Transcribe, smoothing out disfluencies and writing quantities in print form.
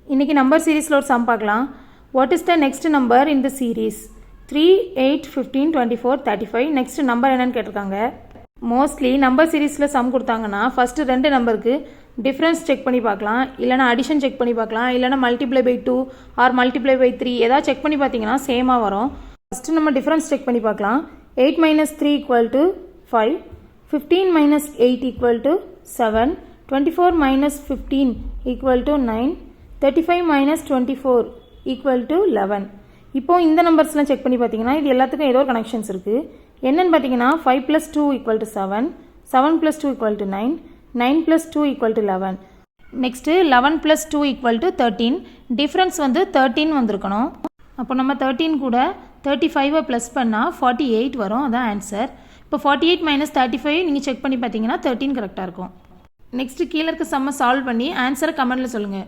இன்றைக்கி நம்பர் சீரீஸில் ஒரு சம் பார்க்கலாம். What is the next number in the series? 3, 8, 15, 24, 35. Next number என்னன்னு கேட்டிருக்காங்க. மோஸ்ட்லி நம்பர் சீரீஸில் சம் கொடுத்தாங்கன்னா ஃபஸ்ட்டு 2 நம்பருக்கு டிஃப்ரென்ஸ் செக் பண்ணி பார்க்கலாம், இல்லைனா அடிஷன் செக் பண்ணி பார்க்கலாம், இல்லைனா multiply by 2 or multiply by 3 ஏதாவது செக் பண்ணி பார்த்தீங்கன்னா சேமாக வரும். ஃபஸ்ட்டு நம்ம டிஃப்ரென்ஸ் செக் பண்ணி பார்க்கலாம். 8 minus 3 equal to 5, 15 minus 8 equal to 7, 24 minus 15 equal to 9, 35 minus 24 equal to 11. இப்போ இந்த நம்பர்ஸ்லாம் செக் பண்ணி பார்த்தீங்கன்னா இது எல்லாத்துக்கும் ஏதோ ஒரு கனெக்ஷன்ஸ் இருக்குது. என்னென்னு பார்த்தீங்கன்னா 5 plus 2 equal to 7, 7 plus 2 equal to 9, 9 plus 2 equal to 11. Next 11 plus 2 equal to 13. Difference வந்து 13 வந்திருக்கணும். அப்போ நம்ம 13 கூட 35 ப்ளஸ் பண்ணால் 48 வரும், அதான் ஆன்சர். இப்போ 48 minus 35 நீங்கள் செக் பண்ணி பார்த்தீங்கன்னா 13 கரெக்டாக இருக்கும். நெக்ஸ்ட்டு கீழே இருக்க சம்மை சால்வ் பண்ணி ஆன்சரை கமெண்ட்டில் சொல்லுங்கள்.